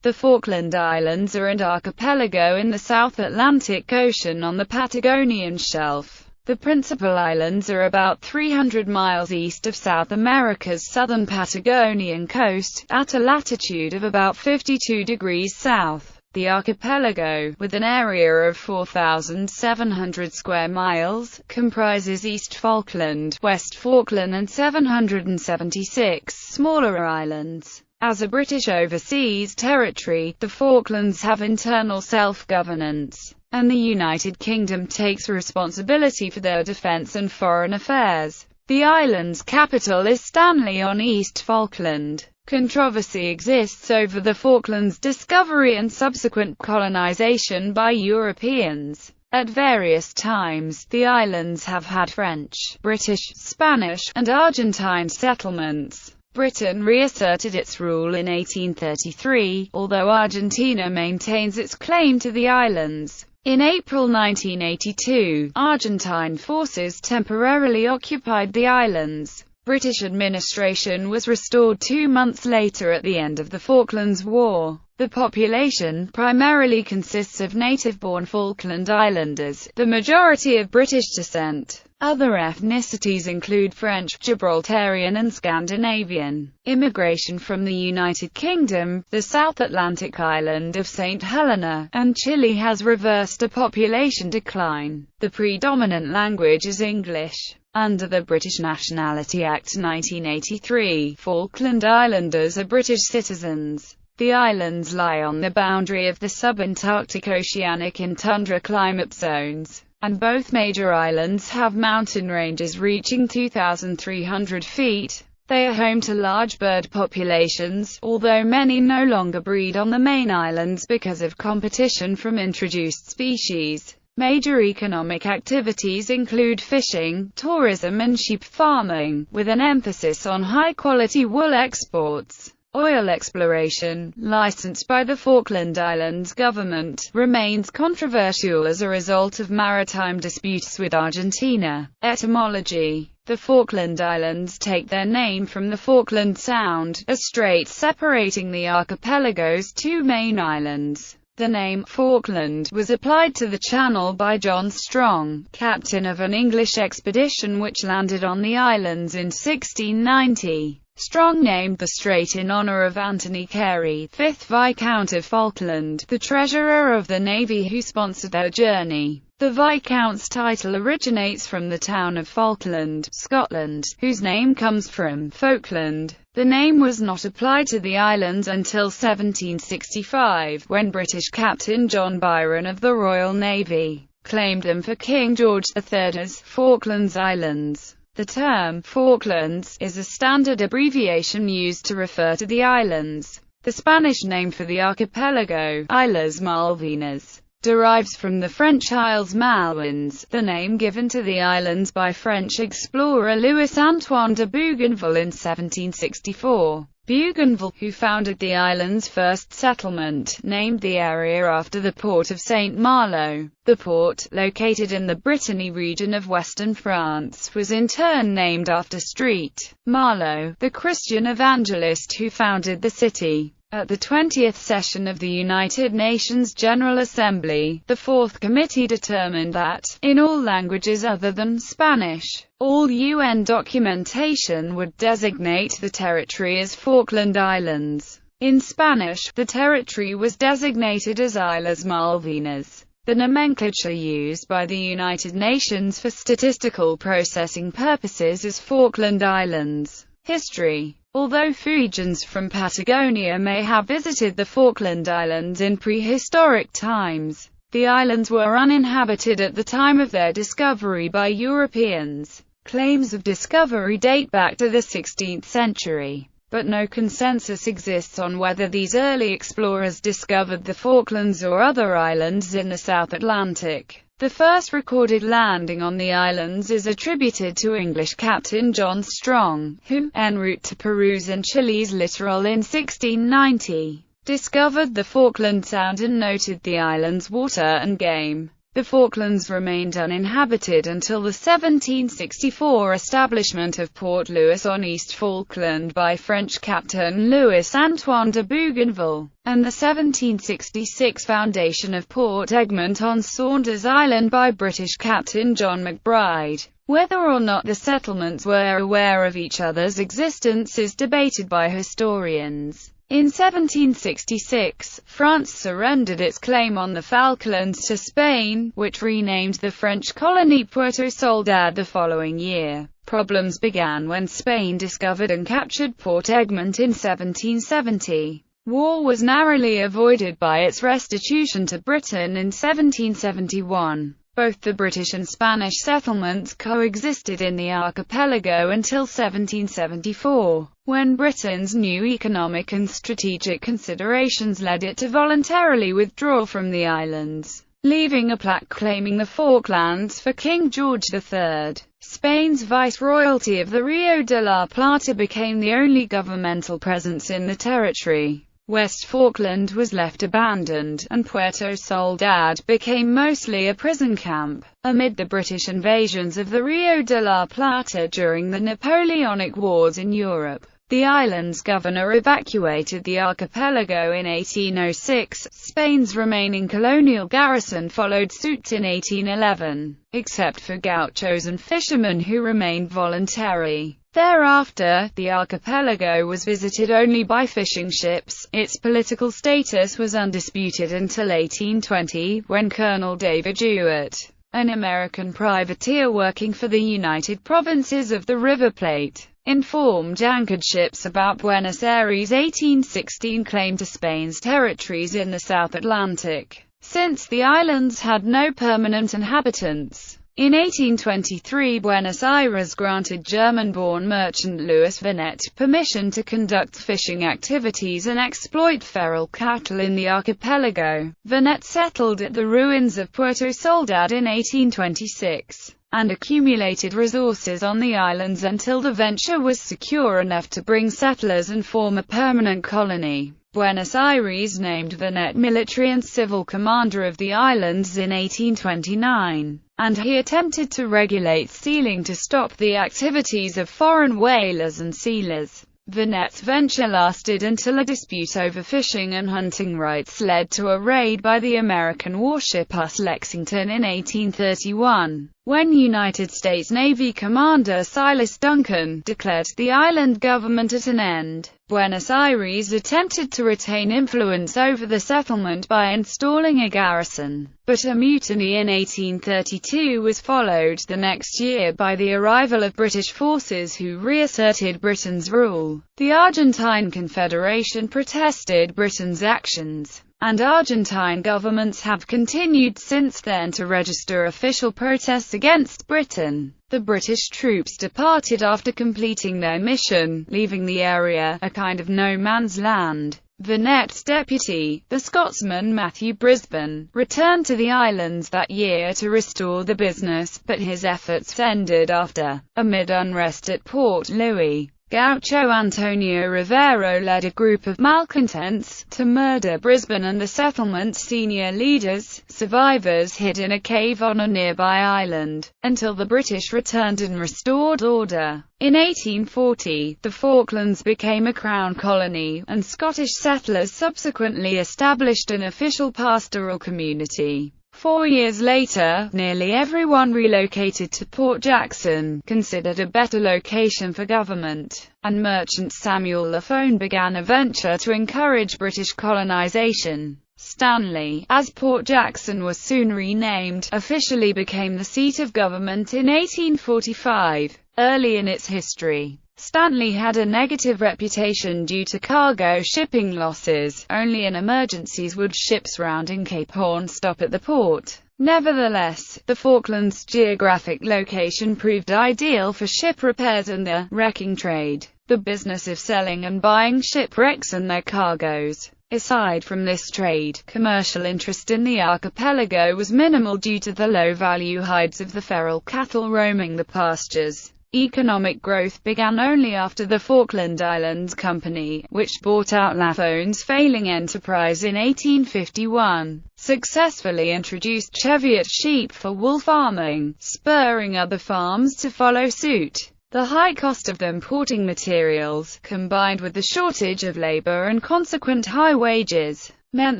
The Falkland Islands are an archipelago in the South Atlantic Ocean on the Patagonian Shelf. The principal islands are about 300 miles east of South America's southern Patagonian coast, at a latitude of about 52 degrees south. The archipelago, with an area of 4,700 square miles, comprises East Falkland, West Falkland and 776 smaller islands. As a British overseas territory, the Falklands have internal self-governance, and the United Kingdom takes responsibility for their defence and foreign affairs. The island's capital is Stanley on East Falkland. Controversy exists over the Falklands' discovery and subsequent colonisation by Europeans. At various times, the islands have had French, British, Spanish, and Argentine settlements. Britain reasserted its rule in 1833, although Argentina maintains its claim to the islands. In April 1982, Argentine forces temporarily occupied the islands. British administration was restored 2 months later at the end of the Falklands War. The population primarily consists of native-born Falkland Islanders, the majority of British descent. Other ethnicities include French, Gibraltarian and Scandinavian. Immigration from the United Kingdom, the South Atlantic island of St. Helena, and Chile has reversed a population decline. The predominant language is English. Under the British Nationality Act 1983, Falkland Islanders are British citizens. The islands lie on the boundary of the subantarctic oceanic and tundra climate zones, and both major islands have mountain ranges reaching 2,300 feet. They are home to large bird populations, although many no longer breed on the main islands because of competition from introduced species. Major economic activities include fishing, tourism and sheep farming, with an emphasis on high-quality wool exports. Oil exploration, licensed by the Falkland Islands government, remains controversial as a result of maritime disputes with Argentina. Etymology: the Falkland Islands take their name from the Falkland Sound, a strait separating the archipelago's two main islands. The name Falkland was applied to the channel by John Strong, captain of an English expedition which landed on the islands in 1690. Strong named the strait in honour of Anthony Carey, 5th Viscount of Falkland, the treasurer of the Navy who sponsored their journey. The Viscount's title originates from the town of Falkland, Scotland, whose name comes from Falkland. The name was not applied to the islands until 1765, when British Captain John Byron of the Royal Navy claimed them for King George III as Falklands Islands. The term Falklands is a standard abbreviation used to refer to the islands. The Spanish name for the archipelago, Islas Malvinas, derives from the French Isles Malvinas, the name given to the islands by French explorer Louis-Antoine de Bougainville in 1764. Bougainville, who founded the island's first settlement, named the area after the port of Saint Malo. The port, located in the Brittany region of western France, was in turn named after St. Malo, the Christian evangelist who founded the city. At the 20th session of the United Nations General Assembly, the Fourth Committee determined that, in all languages other than Spanish, all UN documentation would designate the territory as Falkland Islands. In Spanish, the territory was designated as Islas Malvinas. The nomenclature used by the United Nations for statistical processing purposes is Falkland Islands. History: although Fijians from Patagonia may have visited the Falkland Islands in prehistoric times, the islands were uninhabited at the time of their discovery by Europeans. Claims of discovery date back to the 16th century, but no consensus exists on whether these early explorers discovered the Falklands or other islands in the South Atlantic. The first recorded landing on the islands is attributed to English Captain John Strong, who, en route to Peru's and Chile's littoral in 1690, discovered the Falkland Sound and noted the island's water and game. The Falklands remained uninhabited until the 1764 establishment of Port Louis on East Falkland by French Captain Louis-Antoine de Bougainville, and the 1766 foundation of Port Egmont on Saunders Island by British Captain John McBride. Whether or not the settlements were aware of each other's existence is debated by historians. In 1766, France surrendered its claim on the Falklands to Spain, which renamed the French colony Puerto Soledad the following year. Problems began when Spain discovered and captured Port Egmont in 1770. War was narrowly avoided by its restitution to Britain in 1771. Both the British and Spanish settlements coexisted in the archipelago until 1774, when Britain's new economic and strategic considerations led it to voluntarily withdraw from the islands, leaving a plaque claiming the Falklands for King George III. Spain's viceroyalty of the Rio de la Plata became the only governmental presence in the territory. West Falkland was left abandoned, and Puerto Soledad became mostly a prison camp. Amid the British invasions of the Rio de la Plata during the Napoleonic Wars in Europe, the island's governor evacuated the archipelago in 1806. Spain's remaining colonial garrison followed suit in 1811, except for gauchos and fishermen who remained voluntary. Thereafter, the archipelago was visited only by fishing ships. Its political status was undisputed until 1820, when Colonel David Jewett, an American privateer working for the United Provinces of the River Plate, informed anchored ships about Buenos Aires' 1816 claim to Spain's territories in the South Atlantic, since the islands had no permanent inhabitants. In 1823, Buenos Aires granted German-born merchant Louis Vinet permission to conduct fishing activities and exploit feral cattle in the archipelago. Vinet settled at the ruins of Puerto Soledad in 1826, and accumulated resources on the islands until the venture was secure enough to bring settlers and form a permanent colony. Buenos Aires named Vinet military and civil commander of the islands in 1829, and he attempted to regulate sealing to stop the activities of foreign whalers and sealers. Vinet's venture lasted until a dispute over fishing and hunting rights led to a raid by the American warship US Lexington in 1831, when United States Navy Commander Silas Duncan declared the island government at an end. Buenos Aires attempted to retain influence over the settlement by installing a garrison, but a mutiny in 1832 was followed the next year by the arrival of British forces who reasserted Britain's rule. The Argentine Confederation protested Britain's actions, and Argentine governments have continued since then to register official protests against Britain. The British troops departed after completing their mission, leaving the area a kind of no-man's land. Vinet's deputy, the Scotsman Matthew Brisbane, returned to the islands that year to restore the business, but his efforts ended after, amid unrest at Port Louis, Gaucho Antonio Rivero led a group of malcontents to murder Brisbane and the settlement's senior leaders. Survivors hid in a cave on a nearby island, until the British returned and restored order. In 1840, the Falklands became a crown colony, and Scottish settlers subsequently established an official pastoral community. 4 years later, nearly everyone relocated to Port Jackson, considered a better location for government, and merchant Samuel Lafone began a venture to encourage British colonization. Stanley, as Port Jackson was soon renamed, officially became the seat of government in 1845. Early in its history, Stanley had a negative reputation due to cargo shipping losses. Only in emergencies would ships rounding Cape Horn stop at the port. Nevertheless, the Falklands' geographic location proved ideal for ship repairs and the wrecking trade, the business of selling and buying shipwrecks and their cargoes. Aside from this trade, commercial interest in the archipelago was minimal due to the low-value hides of the feral cattle roaming the pastures. Economic growth began only after the Falkland Islands Company, which bought out Lafone's failing enterprise in 1851, successfully introduced Cheviot sheep for wool farming, spurring other farms to follow suit. The high cost of importing materials, combined with the shortage of labor and consequent high wages, meant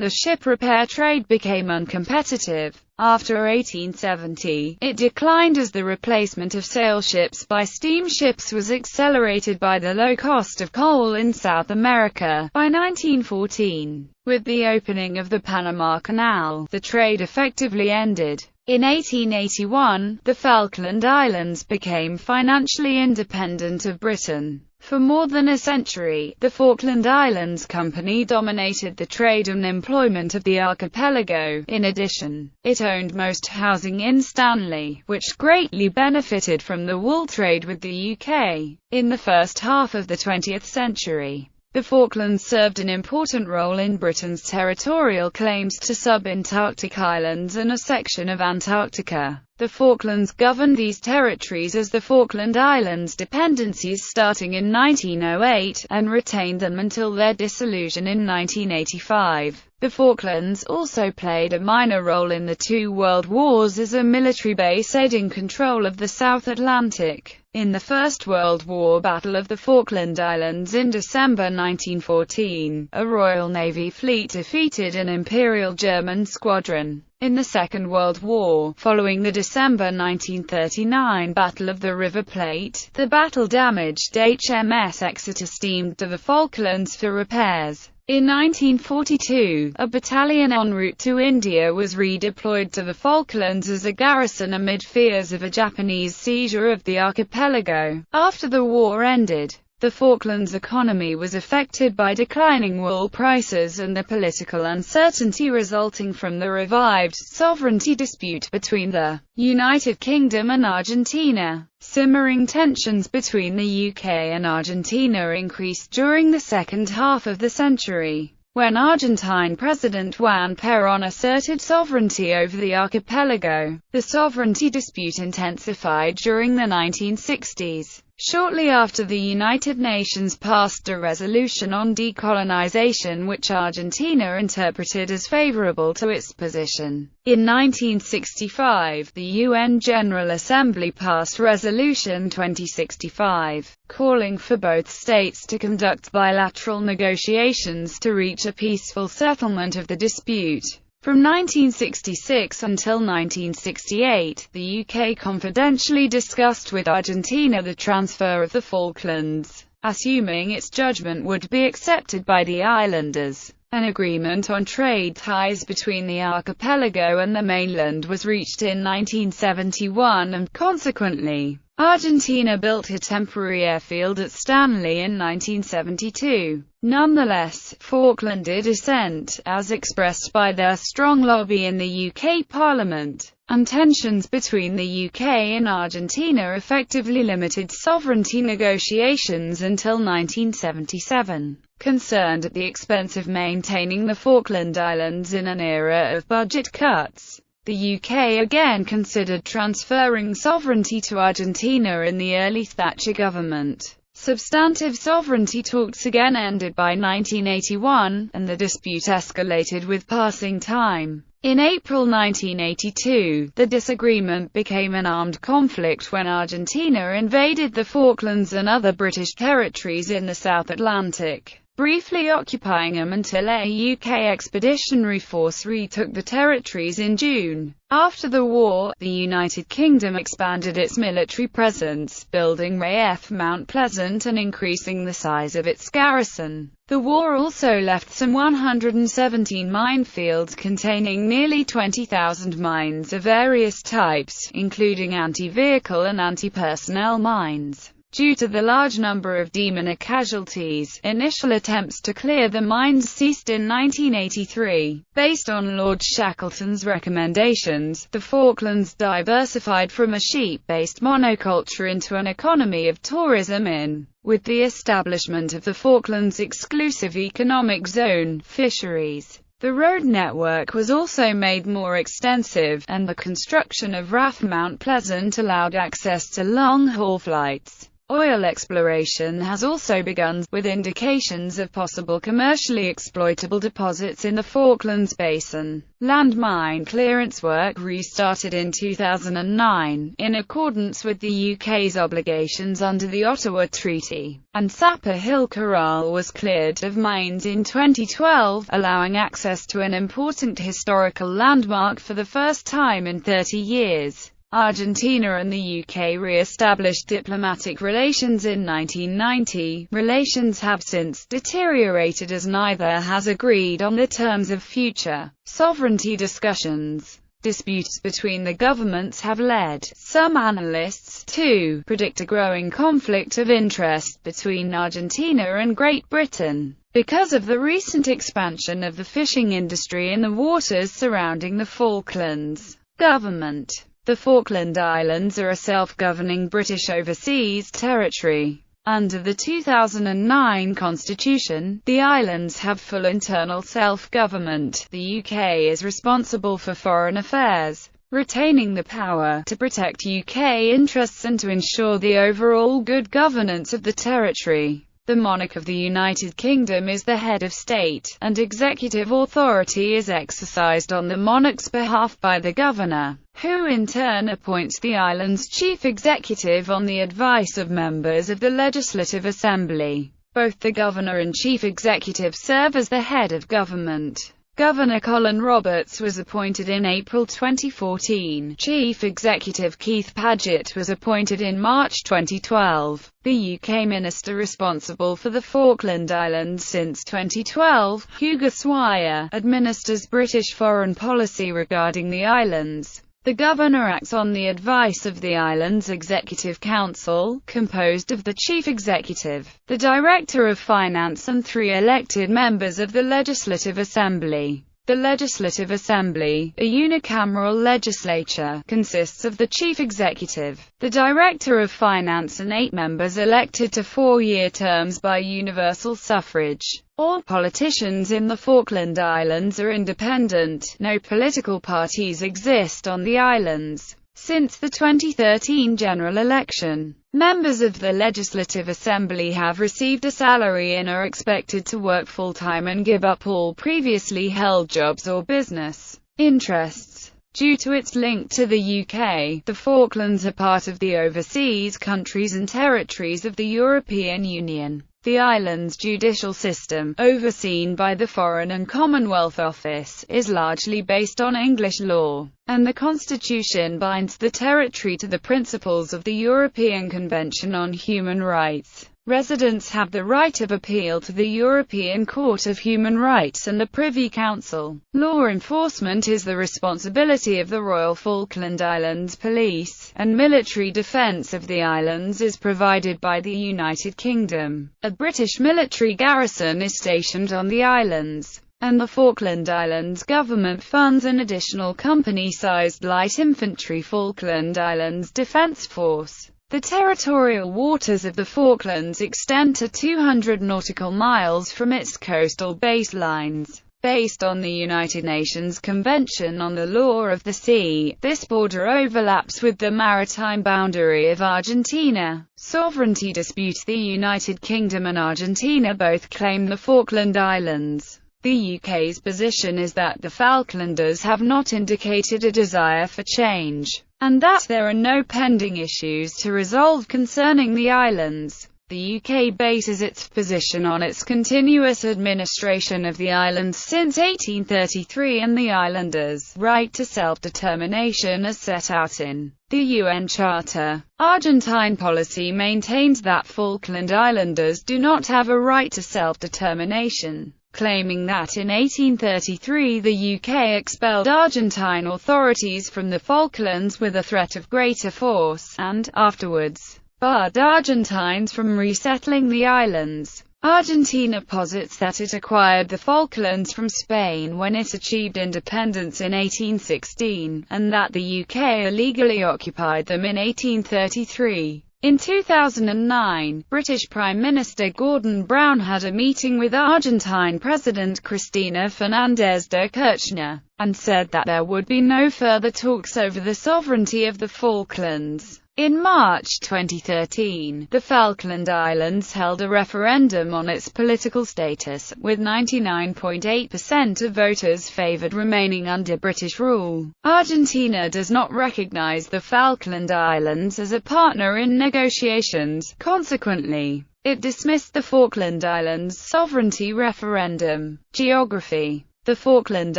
the ship repair trade became uncompetitive. After 1870, it declined as the replacement of sail ships by steamships was accelerated by the low cost of coal in South America. By 1914, with the opening of the Panama Canal, the trade effectively ended. In 1881, the Falkland Islands became financially independent of Britain. For more than a century, the Falkland Islands Company dominated the trade and employment of the archipelago. In addition, it owned most housing in Stanley, which greatly benefited from the wool trade with the UK. In the first half of the 20th century, the Falklands served an important role in Britain's territorial claims to sub-Antarctic islands and a section of Antarctica. The Falklands governed these territories as the Falkland Islands dependencies starting in 1908, and retained them until their dissolution in 1985. The Falklands also played a minor role in the two world wars as a military base aiding control of the South Atlantic. In the First World War Battle of the Falkland Islands in December 1914, a Royal Navy fleet defeated an Imperial German squadron. In the Second World War, following the December 1939 Battle of the River Plate, the battle damaged HMS Exeter steamed to the Falklands for repairs. In 1942, a battalion en route to India was redeployed to the Falklands as a garrison amid fears of a Japanese seizure of the archipelago. After the war ended, the Falklands economy was affected by declining wool prices and the political uncertainty resulting from the revived sovereignty dispute between the United Kingdom and Argentina. Simmering tensions between the UK and Argentina increased during the second half of the century, when Argentine President Juan Perón asserted sovereignty over the archipelago. The sovereignty dispute intensified during the 1960s. Shortly after the United Nations passed a resolution on decolonization which Argentina interpreted as favorable to its position. In 1965, the UN General Assembly passed Resolution 2065, calling for both states to conduct bilateral negotiations to reach a peaceful settlement of the dispute. From 1966 until 1968, the UK confidentially discussed with Argentina the transfer of the Falklands, assuming its judgment would be accepted by the islanders. An agreement on trade ties between the archipelago and the mainland was reached in 1971 and, consequently, Argentina built a temporary airfield at Stanley in 1972. Nonetheless, Falklander dissent, as expressed by their strong lobby in the UK Parliament, and tensions between the UK and Argentina effectively limited sovereignty negotiations until 1977. Concerned at the expense of maintaining the Falkland Islands in an era of budget cuts, the UK again considered transferring sovereignty to Argentina in the early Thatcher government. Substantive sovereignty talks again ended by 1981, and the dispute escalated with passing time. In April 1982, the disagreement became an armed conflict when Argentina invaded the Falklands and other British territories in the South Atlantic, briefly occupying them until a UK expeditionary force retook the territories in June. After the war, the United Kingdom expanded its military presence, building RAF Mount Pleasant and increasing the size of its garrison. The war also left some 117 minefields containing nearly 20,000 mines of various types, including anti-vehicle and anti-personnel mines. Due to the large number of deminer casualties, initial attempts to clear the mines ceased in 1983. Based on Lord Shackleton's recommendations, the Falklands diversified from a sheep-based monoculture into an economy of tourism with the establishment of the Falklands Exclusive Economic Zone, fisheries, The road network was also made more extensive, and the construction of RAF Mount Pleasant allowed access to long-haul flights. Oil exploration has also begun, with indications of possible commercially exploitable deposits in the Falklands Basin. Landmine clearance work restarted in 2009, in accordance with the UK's obligations under the Ottawa Treaty, and Sapper Hill Corral was cleared of mines in 2012, allowing access to an important historical landmark for the first time in 30 years. Argentina and the UK re-established diplomatic relations in 1990. Relations have since deteriorated as neither has agreed on the terms of future sovereignty discussions. Disputes between the governments have led some analysts to predict a growing conflict of interest between Argentina and Great Britain, because of the recent expansion of the fishing industry in the waters surrounding the Falklands. Government. The Falkland Islands are a self-governing British overseas territory. Under the 2009 Constitution, the islands have full internal self-government. The UK is responsible for foreign affairs, retaining the power to protect UK interests and to ensure the overall good governance of the territory. The monarch of the United Kingdom is the head of state, and executive authority is exercised on the monarch's behalf by the governor, who in turn appoints the island's chief executive on the advice of members of the Legislative Assembly. Both the governor and chief executive serve as the head of government. Governor Colin Roberts was appointed in April 2014. Chief Executive Keith Paget was appointed in March 2012. The UK minister responsible for the Falkland Islands since 2012, Hugo Swire, administers British foreign policy regarding the islands. The governor acts on the advice of the island's Executive Council, composed of the Chief Executive, the Director of Finance and 3 elected members of the Legislative Assembly. The Legislative Assembly, a unicameral legislature, consists of the Chief Executive, the Director of Finance and 8 members elected to 4-year terms by universal suffrage. All politicians in the Falkland Islands are independent. No political parties exist on the islands. Since the 2013 general election, members of the Legislative Assembly have received a salary and are expected to work full-time and give up all previously held jobs or business interests. Due to its link to the UK, the Falklands are part of the overseas countries and territories of the European Union. The island's judicial system, overseen by the Foreign and Commonwealth Office, is largely based on English law, and the Constitution binds the territory to the principles of the European Convention on Human Rights. Residents have the right of appeal to the European Court of Human Rights and the Privy Council. Law enforcement is the responsibility of the Royal Falkland Islands Police, and military defence of the islands is provided by the United Kingdom. A British military garrison is stationed on the islands, and the Falkland Islands government funds an additional company-sized light infantry Falkland Islands Defence Force. The territorial waters of the Falklands extend to 200 nautical miles from its coastal baselines. Based on the United Nations Convention on the Law of the Sea, this border overlaps with the maritime boundary of Argentina. Sovereignty dispute. The United Kingdom and Argentina both claim the Falkland Islands. The UK's position is that the Falklanders have not indicated a desire for change, and that there are no pending issues to resolve concerning the islands. The UK bases its position on its continuous administration of the islands since 1833 and the islanders' right to self-determination as set out in the UN Charter. Argentine policy maintains that Falkland Islanders do not have a right to self-determination, claiming that in 1833 the UK expelled Argentine authorities from the Falklands with a threat of greater force, and, afterwards, barred Argentines from resettling the islands. Argentina posits that it acquired the Falklands from Spain when it achieved independence in 1816, and that the UK illegally occupied them in 1833. In 2009, British Prime Minister Gordon Brown had a meeting with Argentine President Cristina Fernández de Kirchner, and said that there would be no further talks over the sovereignty of the Falklands. In March 2013, the Falkland Islands held a referendum on its political status, with 99.8% of voters favored remaining under British rule. Argentina does not recognize the Falkland Islands as a partner in negotiations. Consequently, it dismissed the Falkland Islands sovereignty referendum. Geography. The Falkland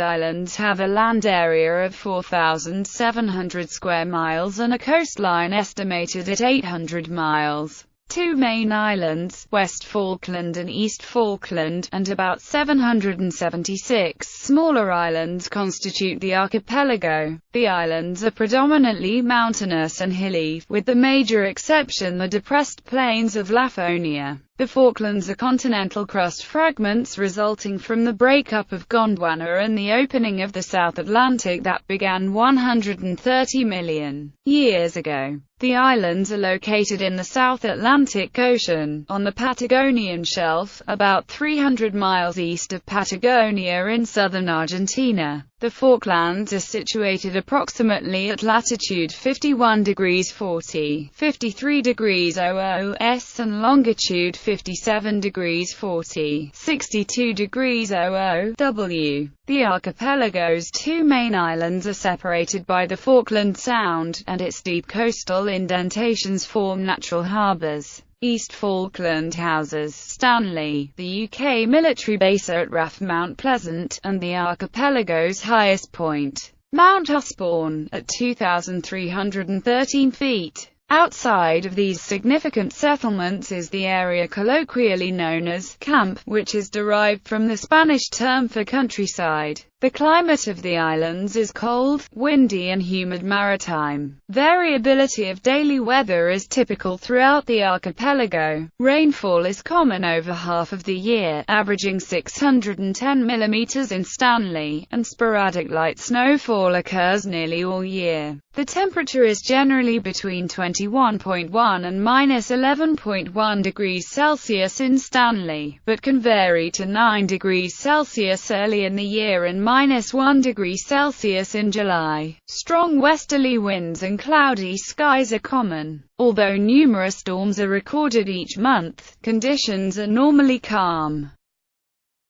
Islands have a land area of 4,700 square miles and a coastline estimated at 800 miles. Two main islands, West Falkland and East Falkland, and about 776 smaller islands constitute the archipelago. The islands are predominantly mountainous and hilly, with the major exception the depressed plains of Lafonia. The Falklands are continental crust fragments resulting from the breakup of Gondwana and the opening of the South Atlantic that began 130 million years ago. The islands are located in the South Atlantic Ocean, on the Patagonian Shelf, about 300 miles east of Patagonia in southern Argentina. The Falklands are situated approximately at latitude 51 degrees 40, 53 degrees 00 S and longitude 57 degrees 40, 62 degrees 00 W. The archipelago's two main islands are separated by the Falkland Sound, and its deep coastal indentations form natural harbours. East Falkland houses Stanley, the UK military base at RAF Mount Pleasant, and the archipelago's highest point, Mount Usborne, at 2,313 feet. Outside of these significant settlements is the area colloquially known as camp, which is derived from the Spanish term for countryside. The climate of the islands is cold, windy and humid maritime. Variability of daily weather is typical throughout the archipelago. Rainfall is common over half of the year, averaging 610 mm in Stanley, and sporadic light snowfall occurs nearly all year. The temperature is generally between 21.1 and -11.1 degrees Celsius in Stanley, but can vary to 9 degrees Celsius early in the year and -1 degree Celsius in July. Strong westerly winds and cloudy skies are common. Although numerous storms are recorded each month, conditions are normally calm.